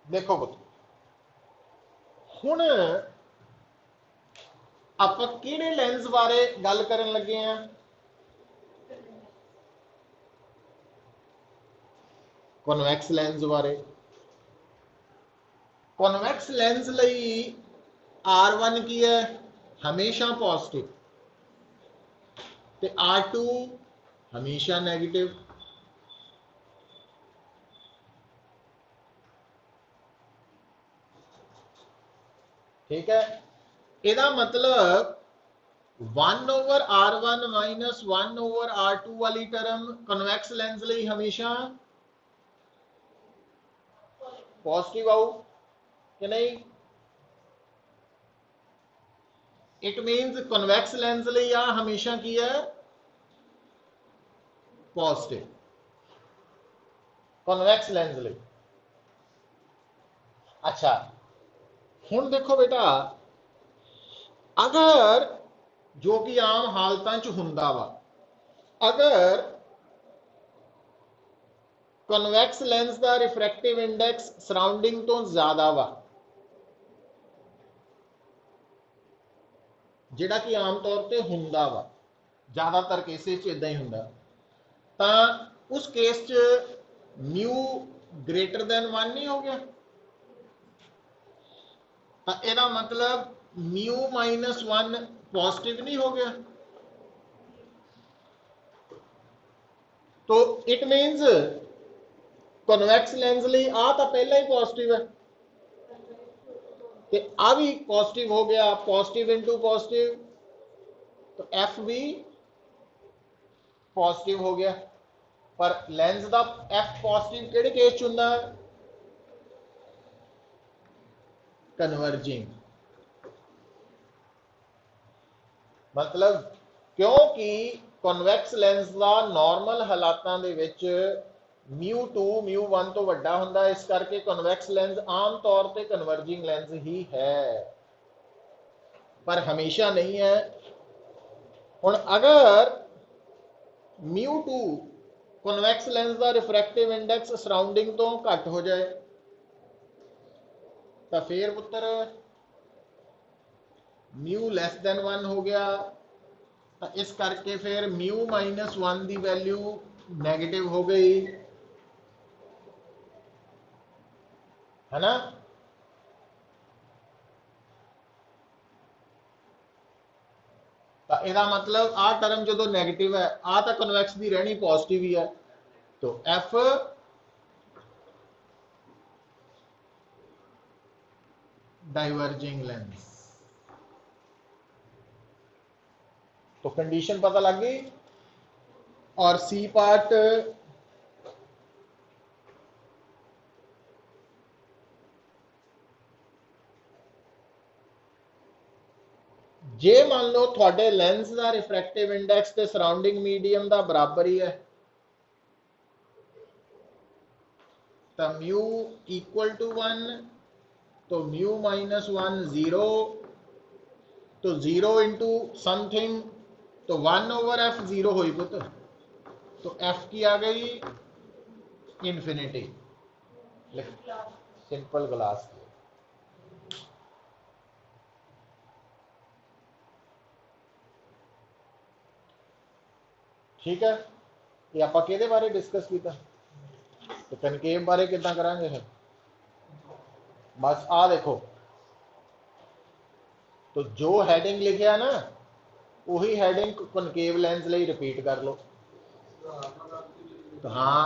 देखो पुत हुण आपां किहड़े लैंस बारे गल करन लगे हैं? कन्वैक्स लैंस बारे। कन्वैक्स लैंस लई R1 की है हमेशा पॉजिटिव ते R2 हमेशा नेगेटिव। ठीक है, ਇਹਦਾ मतलब 1/R1 माइनस 1/R2 वाली टर्म कन्वैक्स लेंस ਲਈ हमेशा पॉजिटिव आऊ कि नहीं? इट मीनस कन्वैक्स लेंस ਲਈ आ हमेशा की है पॉजिटिव कन्वैक्स लेंस ਲਈ। अच्छा हुण देखो बेटा, अगर जो कि आम हालतां च हुंदा वा, अगर कन्वैक्स लेंस का रिफ्रैक्टिव इंडेक्स सराउंडिंग तो ज्यादा वा, ਜਿਹੜਾ कि आम तौर पर हुंदा वा, ज़्यादातर केसेस इदा ही हुंदा, तो उस केस च म्यू ग्रेटर दैन 1 नहीं हो गया? तो यदा मतलब म्यू -1 पॉजिटिव नहीं हो गया? तो इट मीनस कन्वैक्स लेंस लिए आ तो पहला ही पॉजिटिव है, तो आ भी पॉजिटिव हो गया, पॉजिटिव इंटू पॉजिटिव, तो एफ भी पॉजिटिव हो गया। पर लेंस का एफ पॉजिटिव किहड़े केस च हुंदा? कन्वर्जिंग। मतलब क्योंकि कन्वैक्स लेंस का नॉर्मल हालातों के विच μ2 μ1 तो वड्डा हुंदा, इस करके कन्वैक्स लेंस आम तौर पर कन्वर्जिंग लेंस ही है, पर हमेशा नहीं है। हुण अगर μ2 कन्वैक्स लेंस का रिफ्रैक्टिव इंडेक्स सराउंडिंग तो घट हो जाए, तो फिर पुत्र म्यू लैस दैन 1 हो गया, तो इस करके फिर म्यू -1 की वैल्यू नेगेटिव हो गई, है ना? तो यदा मतलब आ टर्म जो नेगेटिव है, आ तो कन्वैक्स की रहनी पॉजिटिव ही है, तो एफ डाइवर्जिंग लेंस। तो कंडीशन पता लग गई। और सी पार्ट जे मान लो थोड़े लेंस का रिफ्रैक्टिव इंडेक्स ते सराउंडिंग मीडियम का बराबर ही है, तो म्यू इक्वल टू 1, तो म्यू -1 0, तो 0 इंटू समथिंग, तो 1/f 0 हुई पुत, तो एफ की आ गई इंफिनिटी। Simple glass. ठीक है, ये आप किहदे बारे डिस्कस किया? तो कनकेव बारे कितना करांगे फिर? बस आ देखो, तो जो हैडिंग लिखिया ना वही हैडिंग कनकेव लेंस लिए रिपीट कर लो। तो हाँ,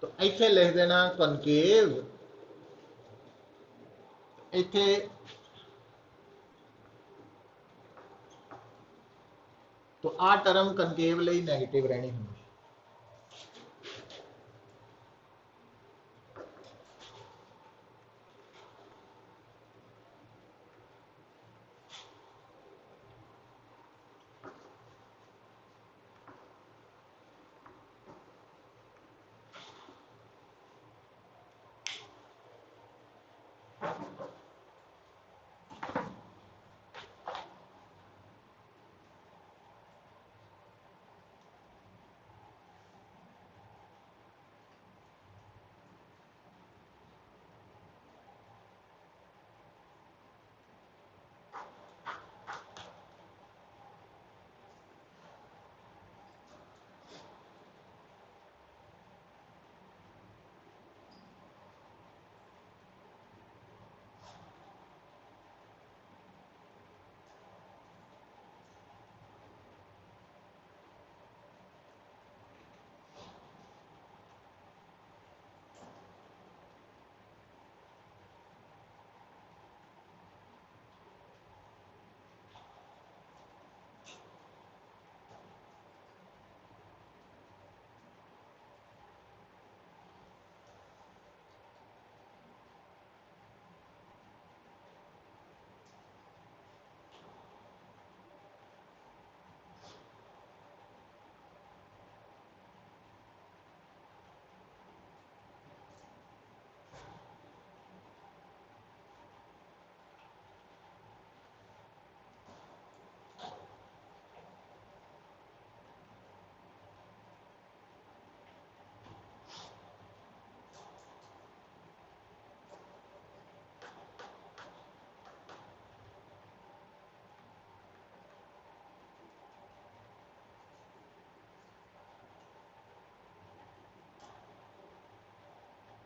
तो इत्थे लिख देना कनकेव, इत्थे तो आ टर्म कनकेव लिए नैगेटिव रहनी होगी।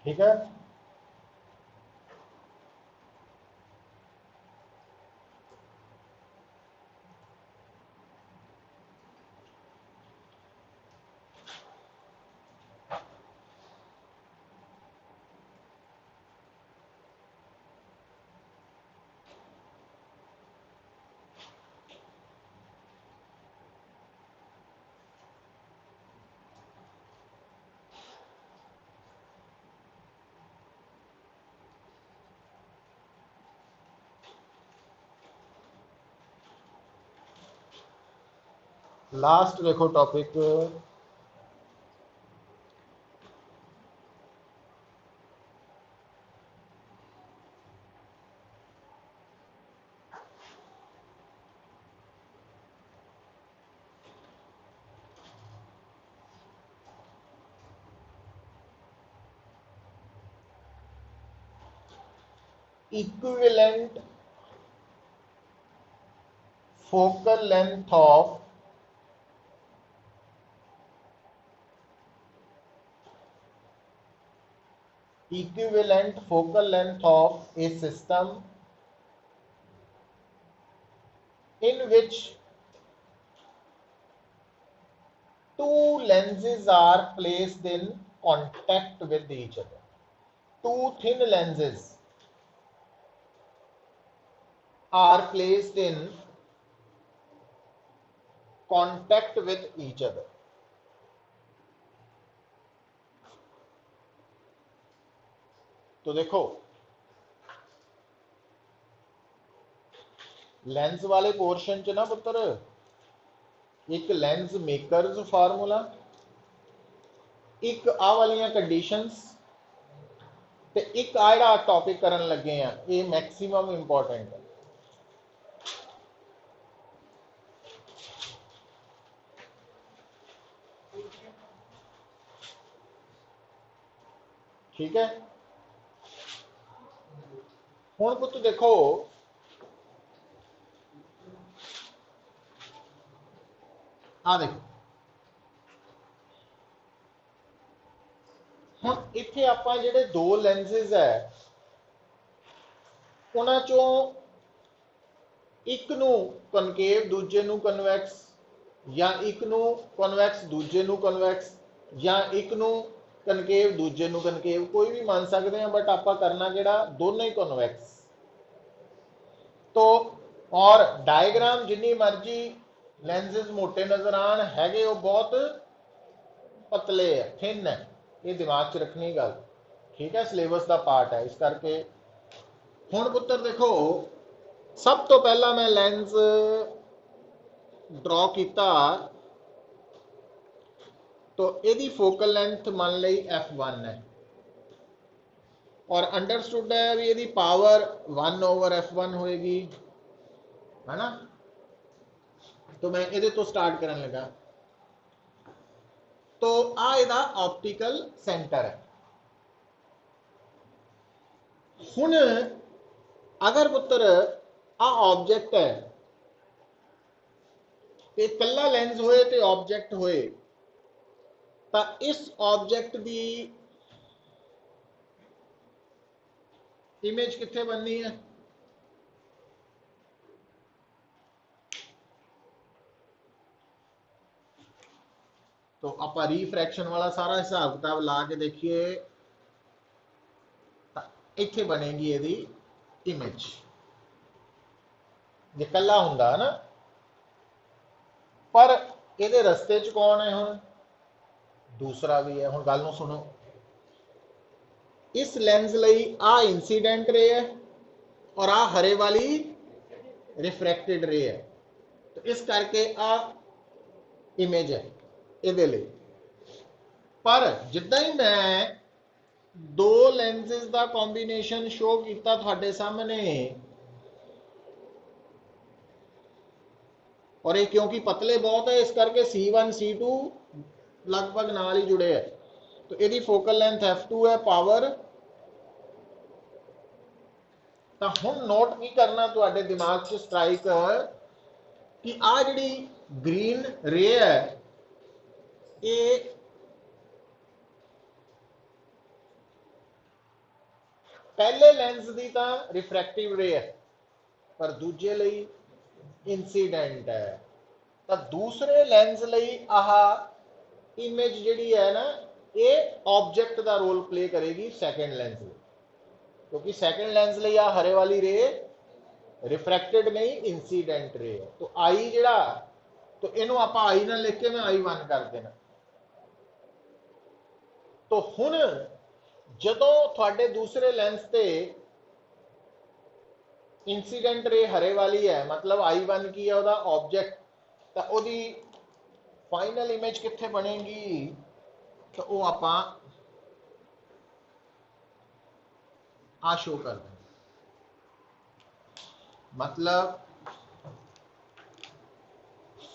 ठीक है। लास्ट देखो topic, equivalent focal length of equivalent focal length of a system in which two lenses are placed in contact with each other. Two thin lenses are placed in contact with each other. तो देखो lens वाले portion च ना पुत्र, एक lens makers formula, एक आ वाली conditions, ते एक आ जिहड़ा टॉपिक करन लगे हैं ये मैक्सिमम इंपॉर्टेंट है। ठीक है। हुण पुत्र देखो आ देखो हुण इत्थे आपां जिहड़े दो लेंसेज है उन्हां चों एक नूं कनकेव दूजे नूं कन्वैक्स, या एक नूं कन्वैक्स दूजे नूं कन्वैक्स, या एक नूं कनकेव दूजे नूं कनकेव, कोई भी मान सकते हैं, बट आपां करना किहड़ा दोनों ही कन्वैक्स। तो और डायग्राम जिन्नी मर्जी लेंसेज मोटे नजर आन हैगे वो बहुत पतले है, थिन है, ये दिमाग च रखनी गल। ठीक है, सिलेबस का पार्ट है, इस करके हुण पुत्र देखो सब तो पहला मैं लेंस ड्रॉ किया तो यदी फोकल लेंथ मान ली f1 है और अंडरस्टूड है भी यदी पावर 1/f1 होएगी, है ना। तो मैं ये तो स्टार्ट करने लगा, तो आ इहदा ऑप्टिकल सेंटर है। हुण अगर पुत्र आ ऑब्जेक्ट है, एक कल्ला लेंस होए ते ऑब्जेक्ट होए, तो इस ऑब्जेक्ट की इमेज कित्थे बननी है, तो आप रिफ्रैक्शन वाला सारा हिसाब किताब ला के देखिए, इत्थे बनेगी यदि इमेज जे कल्ला हुंदा है ना। पर ये रस्ते च कौन है, हुण दूसरा भी है। हुण गल नूं सुनो, इस लेंस लई आ इंसीडेंट रे है और आ हरे वाली रिफ्रैक्टेड रे है, तो इस करके आ इमेज है इहदे लई। पर जिद्दां ही मैं दो लेंसेज का कॉम्बीनेशन शो किया तुहाडे सामने, और ये क्योंकि पतले बहुत है इस करके C1 C2 लगभग नाल ही जुड़े है, तो यदि फोकल लेंथ f2 है पावर, तो हुण नोट की करना तुहाडे दिमाग च स्ट्राइक कि आ जिहड़ी ग्रीन रे है ये पहले लेंस की तो रिफ्रैक्टिव रे है पर दूजे लई इंसीडेंट है। तो दूसरे लेंस लई आह इमेज जिहड़ी है ना, ये ऑब्जेक्ट का रोल प्ले करेगी सैकेंड लेंस, क्योंकि सैकेंड लेंस लई आ हरे वाली रे रिफ्रैक्टेड नहीं इंसीडेंट रे है। तो आई जिहड़ा, तो इनू आप आई ना लिख के मैं I1 कर देना। तो हुण जदों तुहाडे दूसरे लेंस से इंसीडेंट रे हरे वाली है, मतलब I1 की है वह ऑब्जेक्ट, तो वही फाइनल इमेज कित्थे बनेगी, तो वो आप आ शो कर दें। मतलब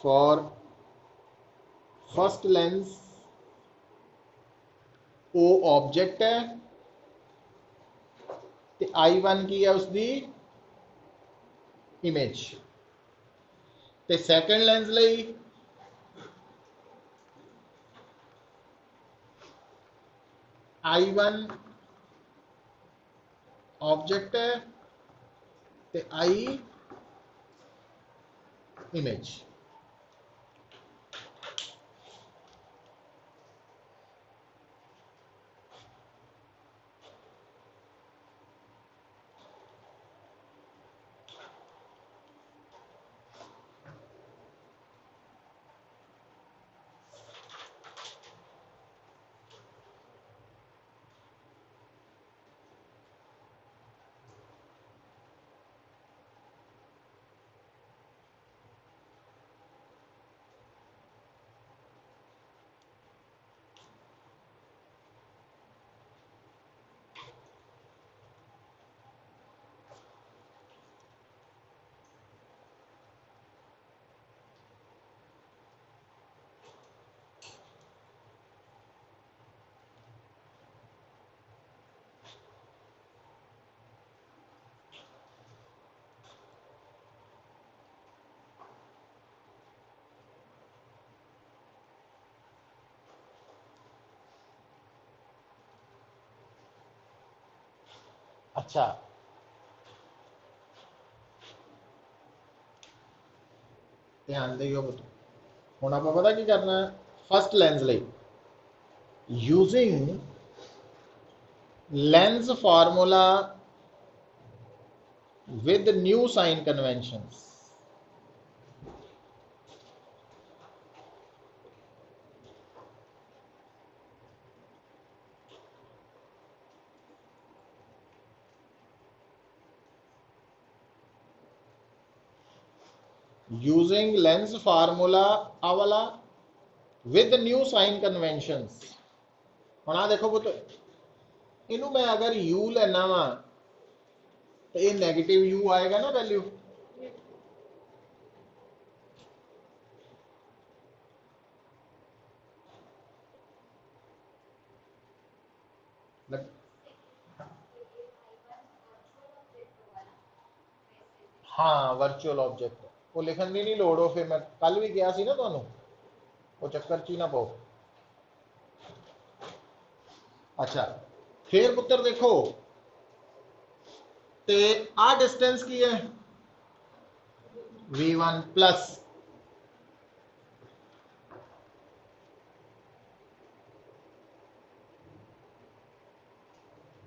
फॉर फर्स्ट लेंस वो ऑब्जेक्ट है, तो I1 की है उसकी इमेज, तो सैकेंड लेंस लई I1 ऑब्जेक्ट है, तो I इमेज। अच्छा, ध्यान दियो पुत्र, हुण आपां पता की करना है, फर्स्ट लेंस लई using lens formula with new sign conventions, using lens formula आ वाला with new sign conventions। हुण आ देखो पुत्र, इनू मैं अगर u लेना वा तो ये नेगेटिव u आएगा ना वैल्यू, हाँ वर्चुअल ऑब्जेक्ट वो लिखन की नहीं लोड़, हो फिर मैं कल भी गया सी ना तुहानू, वो चक्कर च ही ना पाओ। अच्छा, फिर पुत्र देखो, ते आ डिस्टेंस की है v1 प्लस,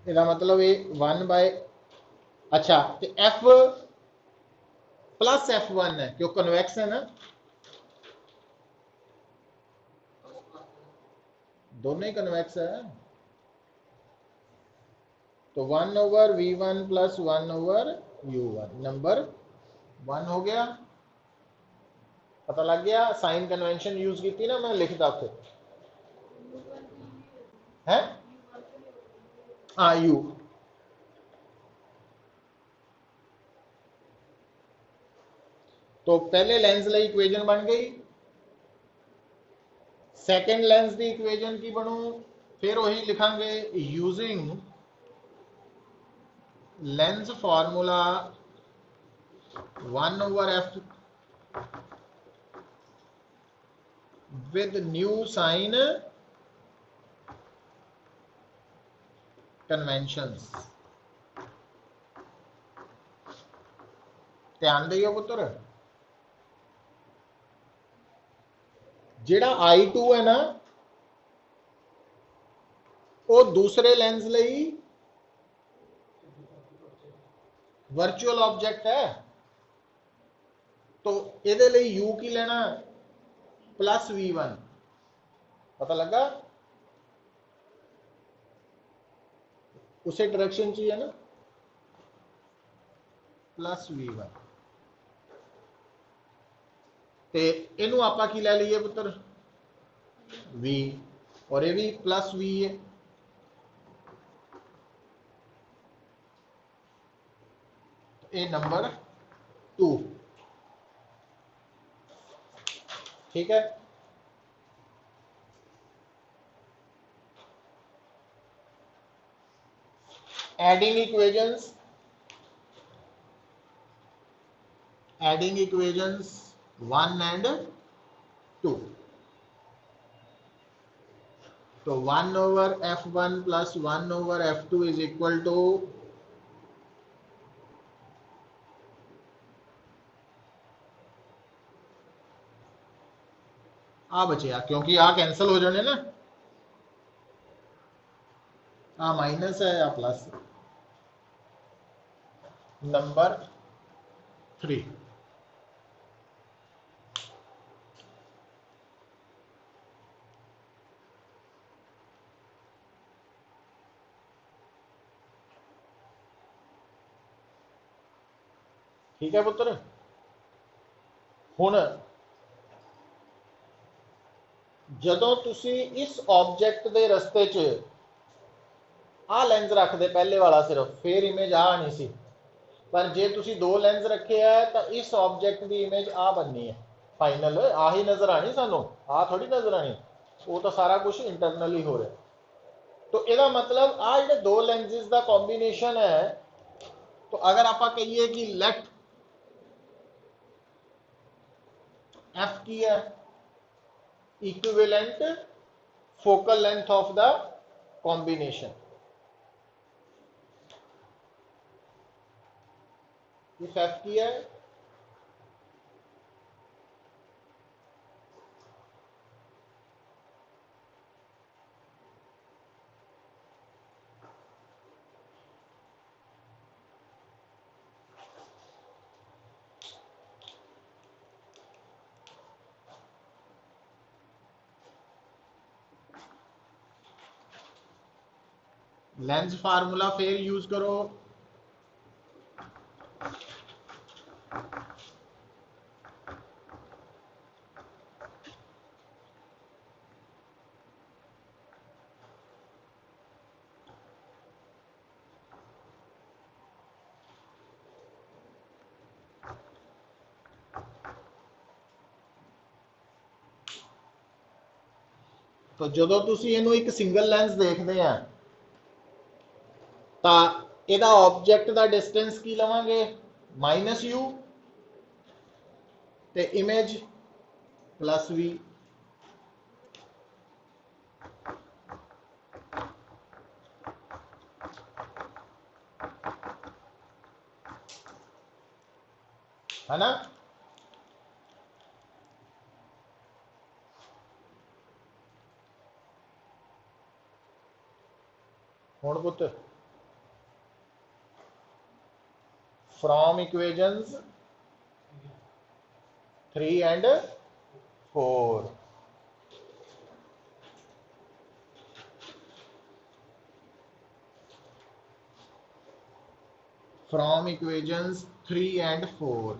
इसका मतलब ये 1 बाय, अच्छा तो f प्लस f1 है क्यों कन्वेक्स है ना, दोनों ही कन्वेक्स है। तो 1/v1 प्लस 1/u1 नंबर 1 हो गया। पता लग गया, साइन कन्वेंशन यूज की थी ना, मैं लिखता थे है, हाँ यू। तो पहले लेंस ली इक्वेजन बन गई, सैकेंड लेंस की इक्वेजन की बनू, फिर वही लिखांगे using lens formula 1/f with new sign conventions। ध्यान दियो पुत्र, जिहड़ा I2 है ना वो दूसरे लेंस लई वर्चुअल ऑब्जेक्ट है, तो ये लिए यू की लेना +V1, पता लगा, उसे डायरेक्शन चाहिए ना +V1, ते इनू आपां की लै लीए पुत्र V, और ये भी +V है, ये नंबर 2, ठीक है। Adding equations, adding equations 1 and 2, तो 1/f1 + 1/f2 is equal to आ बचे, क्योंकि आ कैंसल हो जाने ना, आ माइनस है या प्लस, नंबर 3, ठीक है पुत्र। हुण जदों तुसी इस ऑब्जेक्ट के रस्ते च आ लेंस रखते पहले वाला सिर्फ, फिर इमेज आ आनी सी, पर जे तुसी 2 लेंस रखे है तो इस ऑब्जेक्ट की इमेज आ बननी है, फाइनल आ ही नजर आनी सानू, आ थोड़ी नजर आनी, वो तो सारा कुछ इंटरनली हो रहा। तो यदा मतलब आ जो 2 लेंसेज का कॉम्बीनेशन है, तो अगर आप कहिए कि लेट एफ की है equivalent focal length of the combination, if F की है लेंस फार्मूला फिर यूज करो, तो जदों तुसी इनू एक सिंगल लेंस देखते हैं तो यदा ऑब्जेक्ट का डिस्टेंस की लवांगे -u, ते इमेज +v, है ना। हुण पुत्र from equations 3 and 4, from equations 3 and 4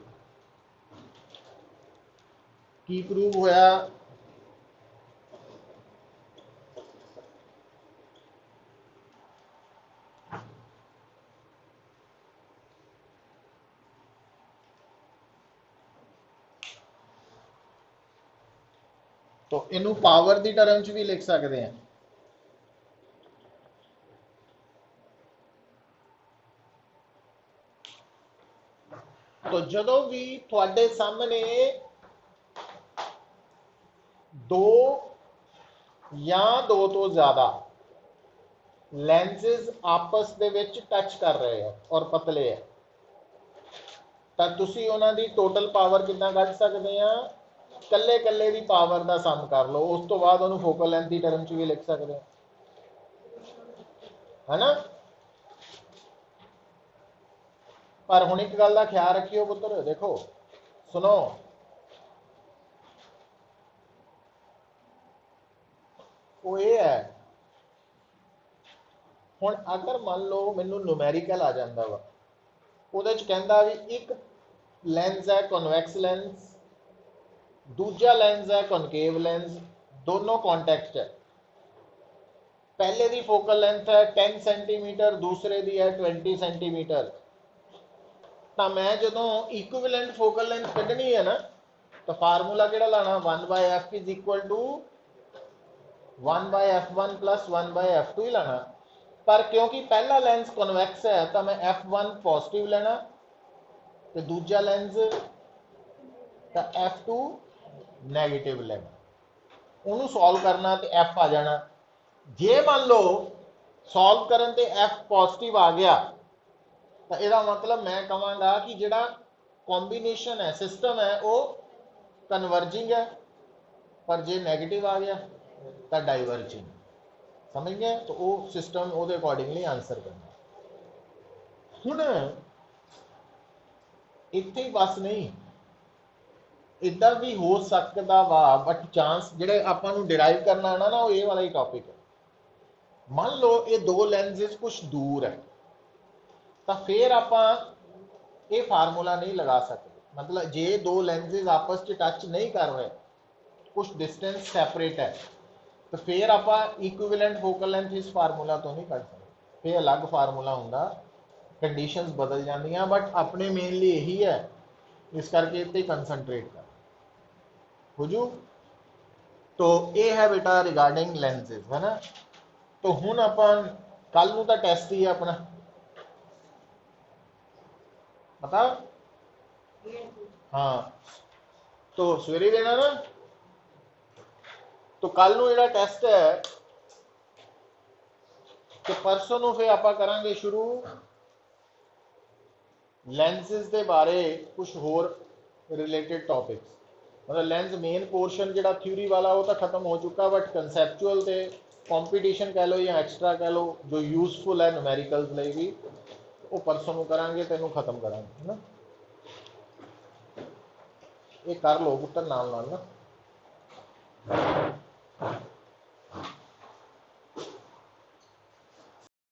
की प्रूव होया, तो इनू पावर की टर्म च भी लिख सकते हैं, तो जदों भी थोड़े सामने 2 या 2 तो ज्यादा लेंसेज आपस दे विच टच कर रहे हैं और पतले है, ਤਾਂ ਤੁਸੀਂ ਉਹਨਾਂ ਦੀ ਟੋਟਲ ਪਾਵਰ ਕਿੰਨਾ ਕੱਢ ਸਕਦੇ ਆ, ਕੱਲੇ ਕੱਲੇ ਦੀ ਪਾਵਰ ਦਾ ਸਮ ਕਰ ਲਓ, ਉਸ ਤੋਂ ਬਾਅਦ ਉਹਨੂੰ ਫੋਕਲ ਲੈਂਥ ਦੀ ਟਰਮ 'ਚ ਵੀ ਲਿਖ ਸਕਦੇ ਹੋ, है ना। पर हुण एक गल का ख्याल रखियो पुत्र, देखो सुनो, वो ये है हुण अगर मान लो मैनू न्यूमैरिकल आ जाता वा, उहदे च कहंदा भी एक लेंस है कॉन्वैक्स लेंस, दूजा लेंस है कॉनकेव लेंस, दोनों कॉन्टैक्ट है, पहले दी फोकल लेंथ है 10 सेंटीमीटर, दूसरे दी है 20 सेंटीमीटर। तो मैं जो इक्विवेलेंट फोकल लेंथ कढ़नी है ना, तो फार्मूला किहड़ा लाना, 1/f is equal to 1/f1 plus 1/f2 ही लाना। पर क्योंकि पहला लेंस कॉन्वैक्स है तो मैं f1 पॉजिटिव लेना, तो दूजा लेंस तो f2 नैगेटिव लेना, उन्होंने सॉल्व करना तो f आ जाना। जे मान लो सॉल्व करन ते f पॉजिटिव आ गया तो यदा मतलब मैं कहांगा कि जिहड़ा कॉम्बीनेशन है सिस्टम है वो कन्वर्जिंग है, पर जे नैगेटिव आ गया तो डाइवर्जिंग, समझ गए। तो वो सिस्टम वो अकॉर्डिंगली आंसर करना। हुण इत्थे ही बस नहीं, इदा भी हो सकता वा, बट चांस जिहड़े आपां नूं डिराइव करना आना ना, वो ये वाला ही टॉपिक है। मान लो ये दो लेंसेज कुछ दूर है, तो फिर आप ये फार्मूला नहीं लगा सकते, मतलब जे दो लेंसेज आपस में टच नहीं कर रहे, कुछ डिस्टेंस सैपरेट है, तो फिर आप इक्विवेलेंट फोकल लेंथ इस फार्मूला तो नहीं कढ़ सकते, फिर अलग फार्मूला होंदा, कंडीशंस बदल जांदियां, बट अपने मेनली यही है, इस करके इत्ते कंसनट्रेट कर हुजू। तो ये है बेटा रिगार्डिंग लेंसेज, है ना। तो हुण अपन कल नूं तां टेस्ट ही है अपना, पता हाँ, तो सवेरे देना ना। तो कल नूं जिहड़ा टेस्ट है, तो परसों नूं फिर आपां करांगे शुरू लेंसेज के बारे कुछ होर रिलेटेड टॉपिक्स, मतलब लेंस मेन पोर्शन जिहड़ा थ्योरी वाला वो तो खत्म हो चुका, बट कंसैप्चुअल ते कॉम्पीटिशन कह लो या एक्सट्रा कह लो जो यूजफुल है न्यूमैरिकल्स लिए भी, वो परसों नूं करांगे, तेनू खत्म करांगे, है ना। ये कर लो पुत्तर नाल नाल ना।